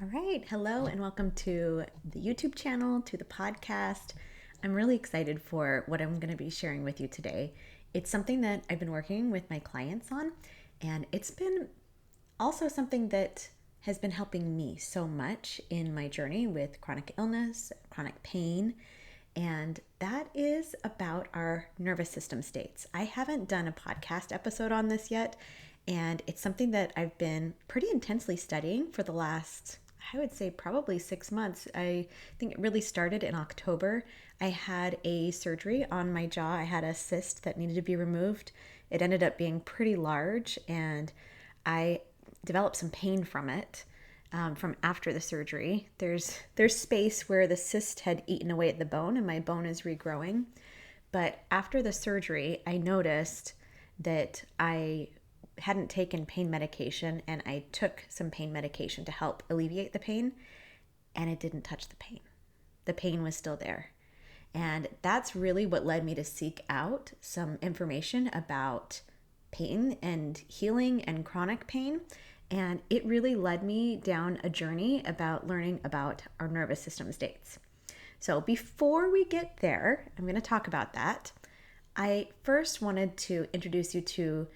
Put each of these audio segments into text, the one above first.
All right. Hello and welcome to the YouTube channel, to the podcast. I'm really excited for what I'm going to be sharing with you today. It's something that I've been working with my clients on, and it's been also something that has been helping me so much in my journey with chronic illness, chronic pain, and that is about our nervous system states. I haven't done a podcast episode on this yet, and it's something that I've been pretty intensely studying for the last, I would say, probably 6 months. I think it really started in October. I had a surgery on my jaw. I had a cyst that needed to be removed. It ended up being pretty large, and I developed some pain from it. From after the surgery. There's space where the cyst had eaten away at the bone and my bone is regrowing. But after the surgery, I noticed that I hadn't taken pain medication, and I took some pain medication to help alleviate the pain, and it didn't touch the pain. The pain was still there. And that's really what led me to seek out some information about pain and healing and chronic pain. And it really led me down a journey about learning about our nervous system states. So before we get there, I'm going to talk about that. I first wanted to introduce you to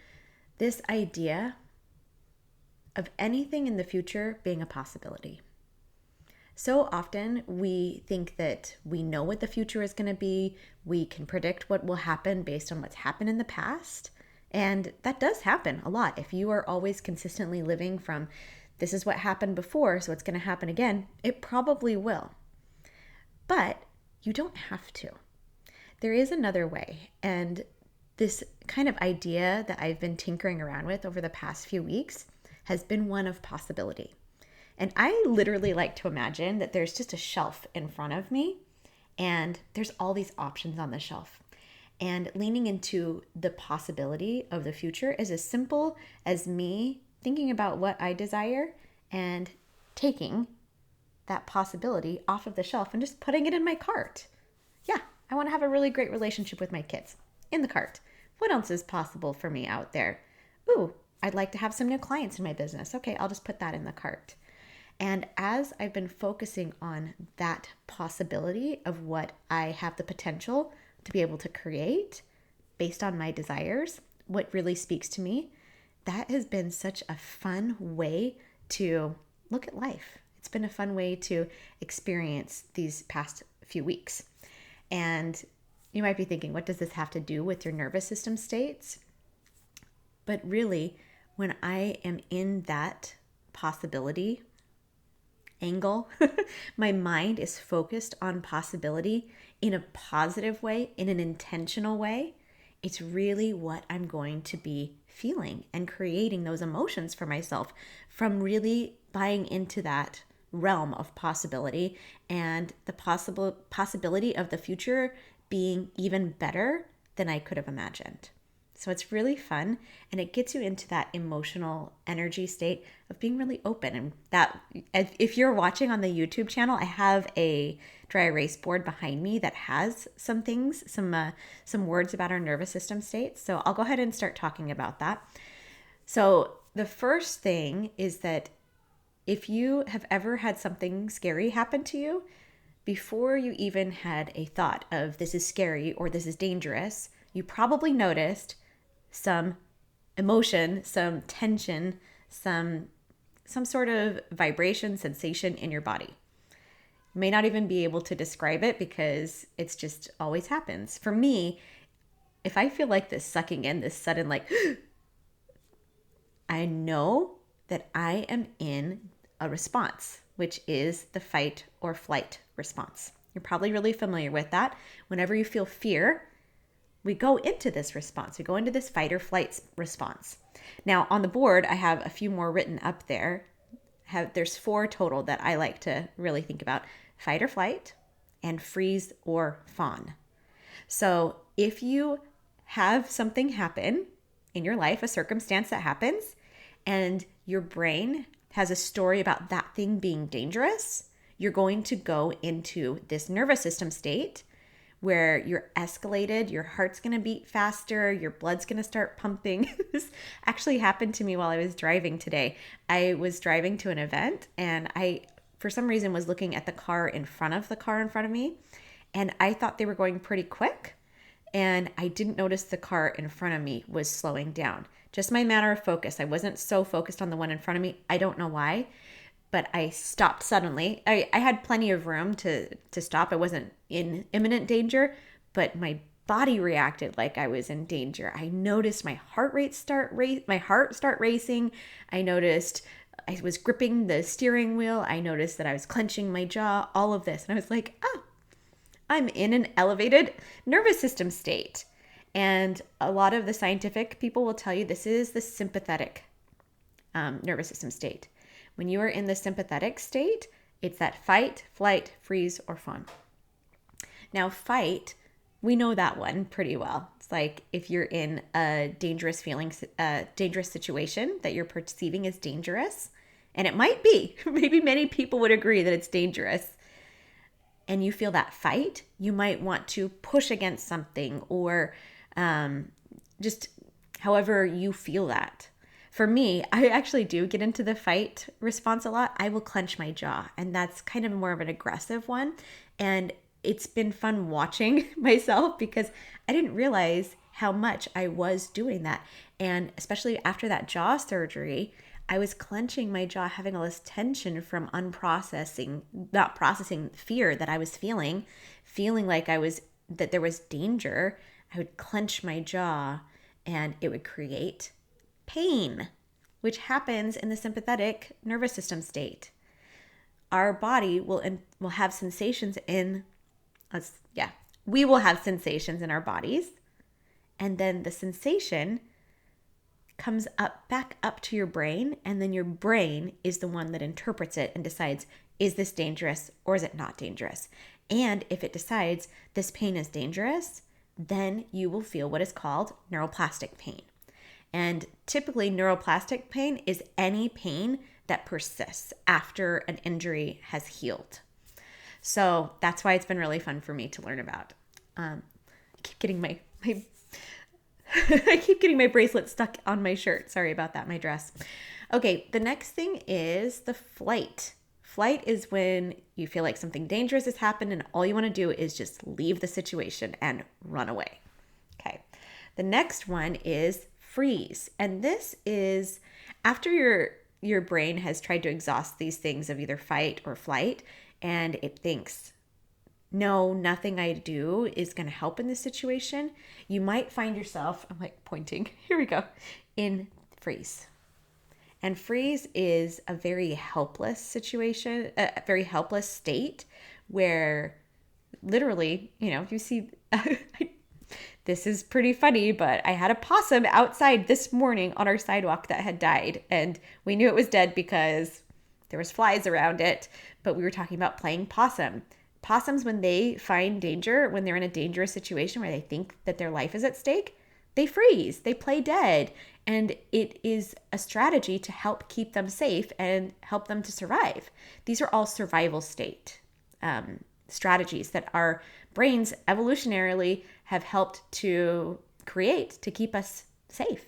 this idea of anything in the future being a possibility. So often we think that we know what the future is going to be. We can predict what will happen based on what's happened in the past. And that does happen a lot. If you are always consistently living from this is what happened before, so it's going to happen again, it probably will. But you don't have to. There is another way. And this kind of idea that I've been tinkering around with over the past few weeks has been one of possibility. And I literally like to imagine that there's just a shelf in front of me and there's all these options on the shelf. And leaning into the possibility of the future is as simple as me thinking about what I desire and taking that possibility off of the shelf and just putting it in my cart. Yeah, I want to have a really great relationship with my kids. In the cart. What else is possible for me out there? Ooh, I'd like to have some new clients in my business. Okay, I'll just put that in the cart. And as I've been focusing on that possibility of what I have the potential to be able to create based on my desires, what really speaks to me, that has been such a fun way to look at life. It's been a fun way to experience these past few weeks. And you might be thinking, what does this have to do with your nervous system states? But really, when I am in that possibility angle, my mind is focused on possibility in a positive way, in an intentional way. It's really what I'm going to be feeling and creating those emotions for myself from really buying into that realm of possibility and the possibility of the future being even better than I could have imagined. So it's really fun, and it gets you into that emotional energy state of being really open. And that, if you're watching on the YouTube channel, I have a dry erase board behind me that has some things, some words about our nervous system states. So I'll go ahead and start talking about that. So the first thing is that if you have ever had something scary happen to you, before you even had a thought of this is scary or this is dangerous, you probably noticed some emotion, some tension, some sort of vibration, sensation in your body. You may not even be able to describe it because it's just always happens. For me, if I feel like this sucking in, this sudden like, I know that I am in a response, which is the fight or flight response. You're probably really familiar with that. Whenever you feel fear, we go into this response. We go into this fight or flight response. Now, on the board, I have a few more written up there. There's 4 total that I like to really think about: fight or flight, and freeze or fawn. So if you have something happen in your life, a circumstance that happens, and your brain has a story about that thing being dangerous, you're going to go into this nervous system state where you're escalated, your heart's going to beat faster, your blood's going to start pumping. This actually happened to me while I was driving today. I was driving to an event and I for some reason was looking at the car in front of me, and I thought they were going pretty quick, and I didn't notice the car in front of me was slowing down. Just my matter of focus. I wasn't so focused on the one in front of me. I don't know why, but I stopped suddenly. I had plenty of room to stop. I wasn't in imminent danger, but my body reacted like I was in danger. I noticed my heart start racing. I noticed I was gripping the steering wheel. I noticed that I was clenching my jaw, all of this. And I was like, oh, I'm in an elevated nervous system state. And a lot of the scientific people will tell you this is the sympathetic nervous system state. When you are in the sympathetic state, it's that fight, flight, freeze, or fawn. Now, fight, we know that one pretty well. It's like if you're in a dangerous situation that you're perceiving as dangerous, and it might be, maybe many people would agree that it's dangerous, and you feel that fight, you might want to push against something or just however you feel that. For me, I actually do get into the fight response a lot. I will clench my jaw, and that's kind of more of an aggressive one. And it's been fun watching myself because I didn't realize how much I was doing that. And especially after that jaw surgery, I was clenching my jaw, having all this tension from not processing fear that I was feeling like that there was danger. I would clench my jaw and it would create pain, which happens in the sympathetic nervous system state. Our body will have sensations we will have sensations in our bodies, and then the sensation comes back up to your brain, and then your brain is the one that interprets it and decides, is this dangerous or is it not dangerous? And if it decides this pain is dangerous, then you will feel what is called neuroplastic pain. And typically neuroplastic pain is any pain that persists after an injury has healed. So that's why it's been really fun for me to learn about. I keep getting my I keep getting my bracelet stuck on my shirt. Sorry about that, my dress. Okay, the next thing is the flight. Flight is when you feel like something dangerous has happened and all you want to do is just leave the situation and run away. Okay. The next one is freeze. And this is after your brain has tried to exhaust these things of either fight or flight, and it thinks, no, nothing I do is going to help in this situation. You might find yourself, I'm like pointing, here we go, in freeze. And freeze is a very helpless situation, a very helpless state where literally, you see, this is pretty funny, but I had a possum outside this morning on our sidewalk that had died, and we knew it was dead because there was flies around it, but we were talking about playing possum. Possums, when they find danger, when they're in a dangerous situation where they think that their life is at stake, they freeze, they play dead. And it is a strategy to help keep them safe and help them to survive. These are all survival state strategies that our brains evolutionarily have helped to create to keep us safe.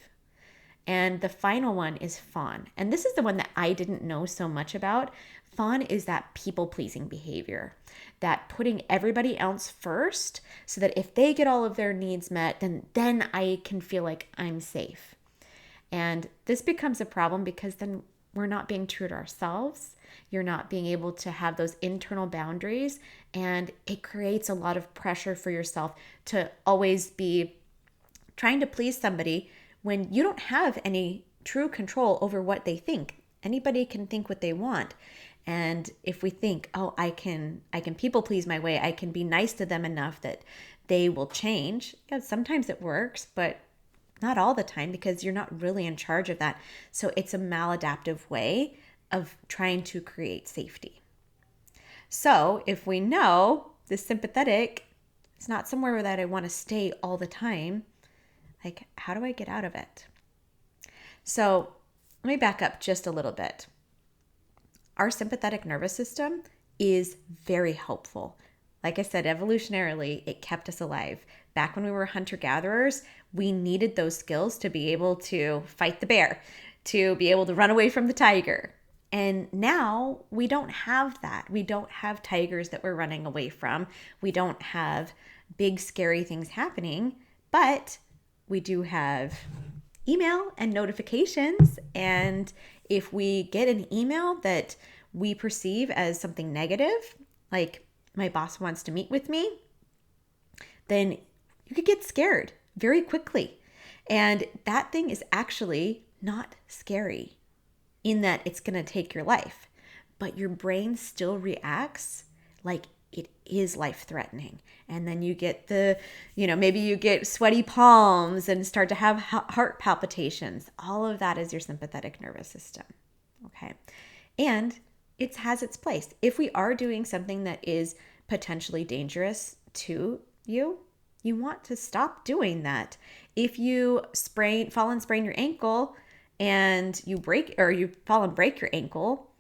And the final one is fawn. And this is the one that I didn't know so much about. Fawn is that people-pleasing behavior, that putting everybody else first so that if they get all of their needs met, then I can feel like I'm safe. And this becomes a problem because then we're not being true to ourselves. You're not being able to have those internal boundaries, and it creates a lot of pressure for yourself to always be trying to please somebody when you don't have any true control over what they think. Anybody can think what they want. And if we think, oh, I can people please my way, I can be nice to them enough that they will change. Yeah, sometimes it works, but not all the time because you're not really in charge of that. So it's a maladaptive way of trying to create safety. So if we know the sympathetic is not somewhere that I want to stay all the time, like, how do I get out of it? So let me back up just a little bit. Our sympathetic nervous system is very helpful. Like I said, evolutionarily, it kept us alive. Back when we were hunter-gatherers, we needed those skills to be able to fight the bear, to be able to run away from the tiger. And now we don't have that. We don't have tigers that we're running away from. We don't have big, scary things happening, but we do have email and notifications. And if we get an email that we perceive as something negative, like my boss wants to meet with me, then you could get scared very quickly. And that thing is actually not scary in that it's going to take your life, but your brain still reacts like it is life-threatening. And then you get maybe you get sweaty palms and start to have heart palpitations. All of that is your sympathetic nervous system. Okay. And it has its place. If we are doing something that is potentially dangerous to you, you want to stop doing that. If you fall and sprain your ankle and you fall and break your ankle,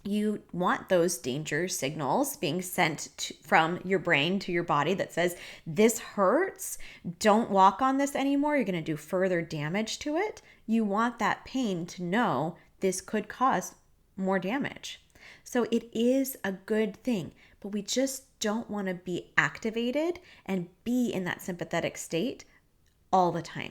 you want those danger signals being sent from your brain to your body that says, this hurts, don't walk on this anymore, you're going to do further damage to it. You want that pain to know this could cause more damage. So it is a good thing, but we just don't want to be activated and be in that sympathetic state all the time,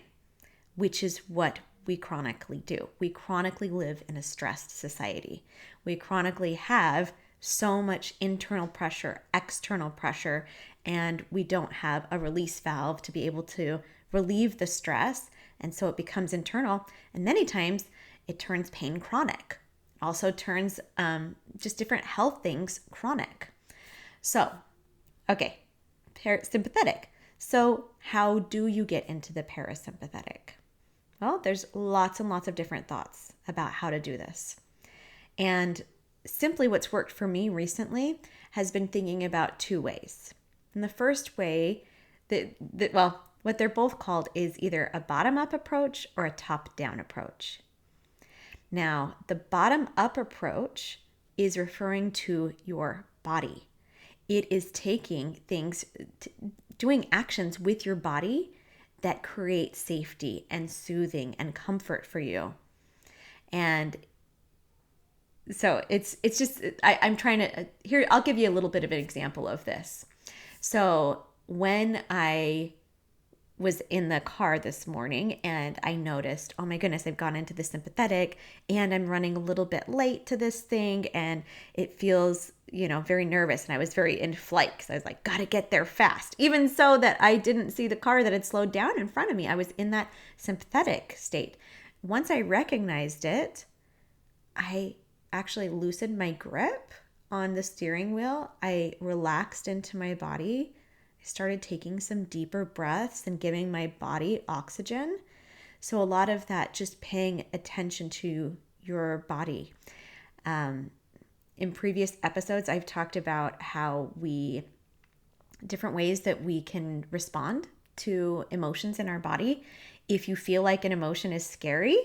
which is what we chronically do. We chronically live in a stressed society. We chronically have so much internal pressure, external pressure, and we don't have a release valve to be able to relieve the stress. And so it becomes internal. And many times it turns pain chronic. It also turns just different health things chronic. So, okay, parasympathetic. So how do you get into the parasympathetic? Well, there's lots and lots of different thoughts about how to do this. And simply what's worked for me recently has been thinking about two ways. And the first way, what they're both called is either a bottom-up approach or a top-down approach. Now, the bottom-up approach is referring to your body. It is taking things, doing actions with your body that create safety and soothing and comfort for you. And so it's just, I'm trying to, here, I'll give you a little bit of an example of this. So when I was in the car this morning and I noticed, oh my goodness, I've gone into the sympathetic and I'm running a little bit late to this thing and it feels, very nervous. And I was very in flight because I was like, gotta get there fast. Even so that I didn't see the car that had slowed down in front of me. I was in that sympathetic state. Once I recognized it, I actually loosened my grip on the steering wheel. I relaxed into my body. I started taking some deeper breaths and giving my body oxygen. So a lot of that, just paying attention to your body. In previous episodes, I've talked about how different ways that we can respond to emotions in our body. If you feel like an emotion is scary,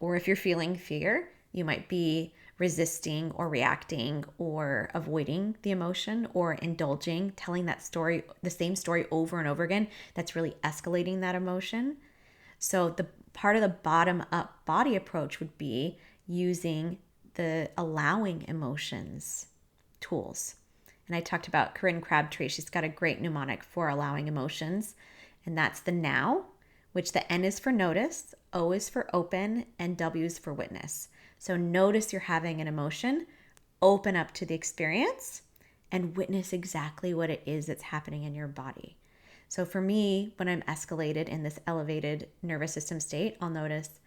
or if you're feeling fear, you might be resisting or reacting or avoiding the emotion or indulging, telling that story, the same story over and over again, that's really escalating that emotion. So the part of the bottom-up body approach would be using the allowing emotions tools. And I talked about Corinne Crabtree. She's got a great mnemonic for allowing emotions. And that's the now, which the N is for notice, O is for open, and W is for witness. So notice you're having an emotion, open up to the experience, and witness exactly what it is that's happening in your body. So for me, when I'm escalated in this elevated nervous system state, I'll notice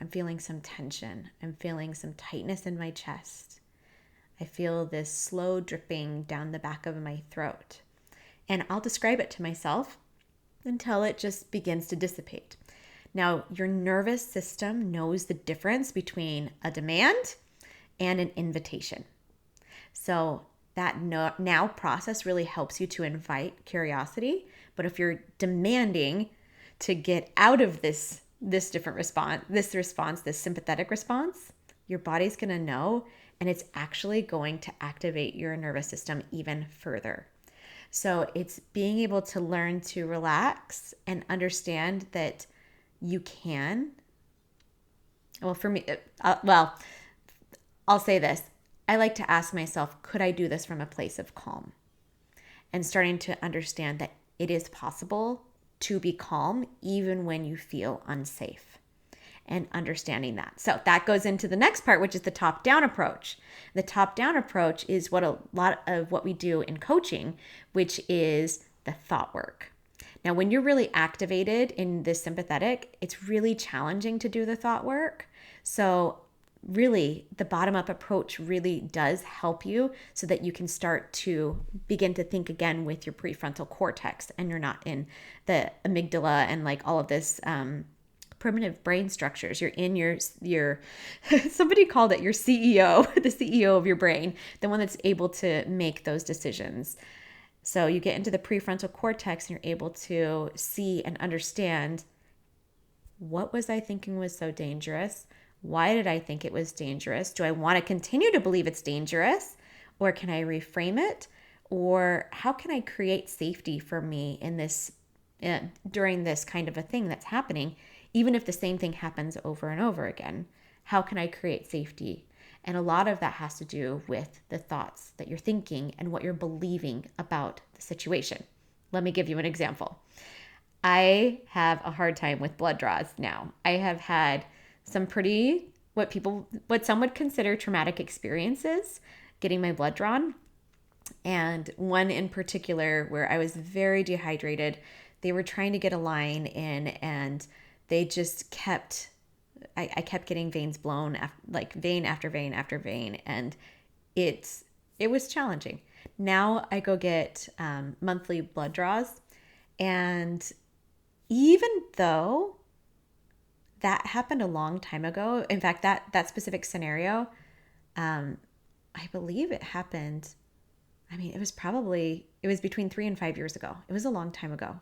I'm feeling some tension. I'm feeling some tightness in my chest. I feel this slow dripping down the back of my throat. And I'll describe it to myself until it just begins to dissipate. Now, your nervous system knows the difference between a demand and an invitation. So that now process really helps you to invite curiosity. But if you're demanding to get out of this different response, this sympathetic response, your body's going to know, and it's actually going to activate your nervous system even further. So it's being able to learn to relax and understand that you can Well, for me, well, I'll say this. I like to ask myself, could I do this from a place of calm? And starting to understand that it is possible to be calm even when you feel unsafe, and understanding that. So that goes into the next part, which is the top-down approach. The top-down approach is what a lot of what we do in coaching, which is the thought work. Now, when you're really activated in this sympathetic, it's really challenging to do the thought work. So really, the bottom-up approach really does help you so that you can start to begin to think again with your prefrontal cortex, and you're not in the amygdala and like all of this primitive brain structures. You're in your somebody called it your CEO, the CEO of your brain, the one that's able to make those decisions. So you get into the prefrontal cortex and you're able to see and understand, what was I thinking was so dangerous? Why did I think it was dangerous? Do I want to continue to believe it's dangerous? Or can I reframe it? Or how can I create safety for me in this during this kind of a thing that's happening? Even if the same thing happens over and over again, how can I create safety? And a lot of that has to do with the thoughts that you're thinking and what you're believing about the situation. Let me give you an example. I have a hard time with blood draws now. I have had some pretty, what some would consider traumatic experiences getting my blood drawn. And one in particular where I was very dehydrated. They were trying to get a line in, and they just kept, I kept getting veins blown, like vein after vein after vein. And it was challenging. Now I go get monthly blood draws. And even though that happened a long time ago, in fact, that specific scenario, I believe it happened, it was between 3 and 5 years ago. It was a long time ago.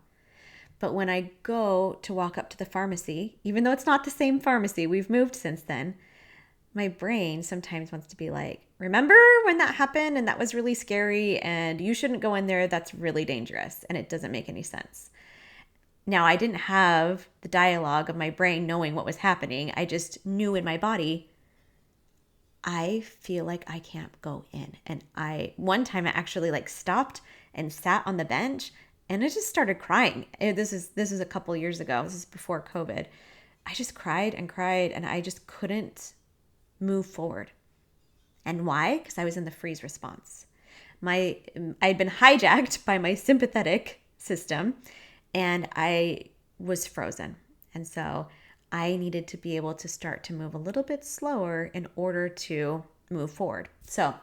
But when I go to walk up to the pharmacy, even though it's not the same pharmacy, we've moved since then, my brain sometimes wants to be like, remember when that happened and that was really scary and you shouldn't go in there, that's really dangerous, and it doesn't make any sense. Now, I didn't have the dialogue of my brain knowing what was happening. I just knew in my body, I feel like I can't go in. And one time I actually stopped and sat on the bench, and I just started crying. This is a couple years ago. This is before COVID. I just cried and cried, and I just couldn't move forward. And why? Because I was in the freeze response. I'd been hijacked by my sympathetic system, and I was frozen. And so I needed to be able to start to move a little bit slower in order to move forward. So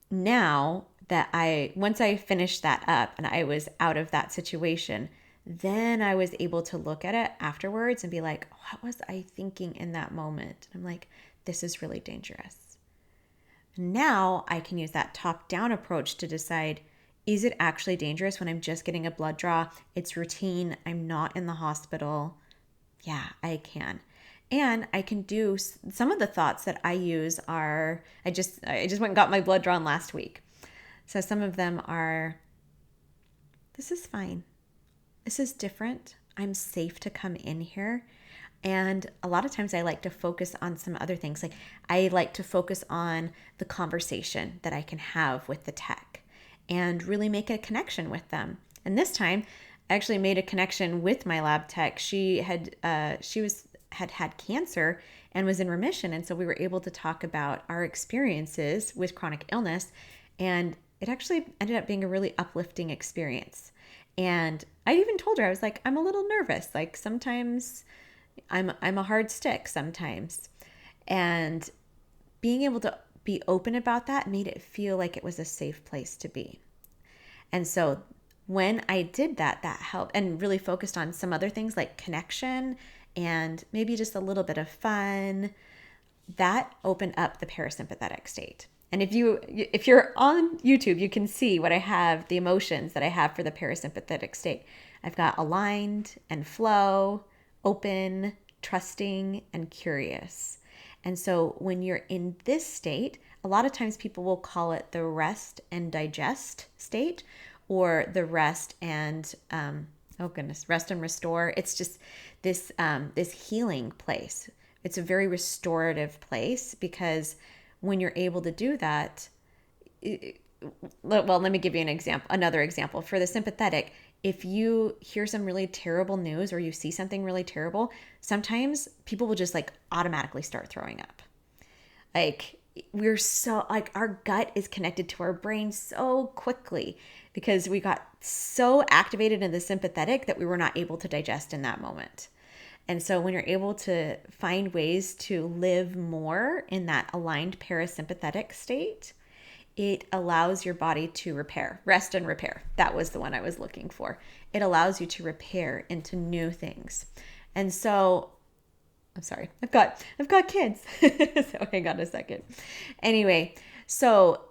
now that once I finished that up and I was out of that situation, then I was able to look at it afterwards and be like, what was I thinking in that moment? I'm like, this is really dangerous. Now I can use that top-down approach to decide, is it actually dangerous when I'm just getting a blood draw? It's routine. I'm not in the hospital. Yeah, I can. And I can do some of the thoughts that I use are, I just went and got my blood drawn last week. So some of them are, this is fine. This is different. I'm safe to come in here. And a lot of times I like to focus on some other things. Like I like to focus on the conversation that I can have with the tech and really make a connection with them. And this time I actually made a connection with my lab tech. She had had cancer and was in remission. And so we were able to talk about our experiences with chronic illness. And it actually ended up being a really uplifting experience. And I even told her, I was like, I'm a little nervous. Like sometimes I'm a hard stick sometimes. And being able to be open about that made it feel like it was a safe place to be. And so when I did that helped, and really focused on some other things like connection and maybe just a little bit of fun, that opened up the parasympathetic state. And if you're on YouTube, you can see what I have, the emotions that I have for the parasympathetic state. I've got aligned and flow, open, trusting, and curious. And so when you're in this state, a lot of times people will call it the rest and digest state, or the rest and Oh goodness, rest and restore. It's just this healing place. It's a very restorative place because when you're able to do that, well, let me give you another example. For the sympathetic, if you hear some really terrible news or you see something really terrible, sometimes people will just like automatically start throwing up. Like we're so like our gut is connected to our brain so quickly because we got so activated in the sympathetic that we were not able to digest in that moment. And so when you're able to find ways to live more in that aligned parasympathetic state, it allows your body to repair, rest and repair. That was the one I was looking for. It allows you to repair into new things. And so I'm sorry, I've got kids. So hang on a second. Anyway, so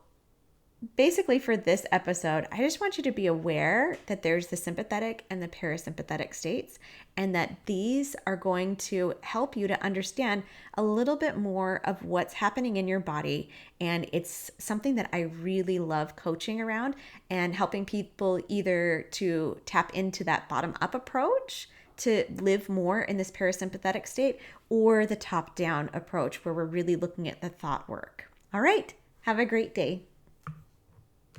basically for this episode, I just want you to be aware that there's the sympathetic and the parasympathetic states, and that these are going to help you to understand a little bit more of what's happening in your body. And it's something that I really love coaching around and helping people either to tap into that bottom up approach to live more in this parasympathetic state, or the top down approach where we're really looking at the thought work. All right, have a great day.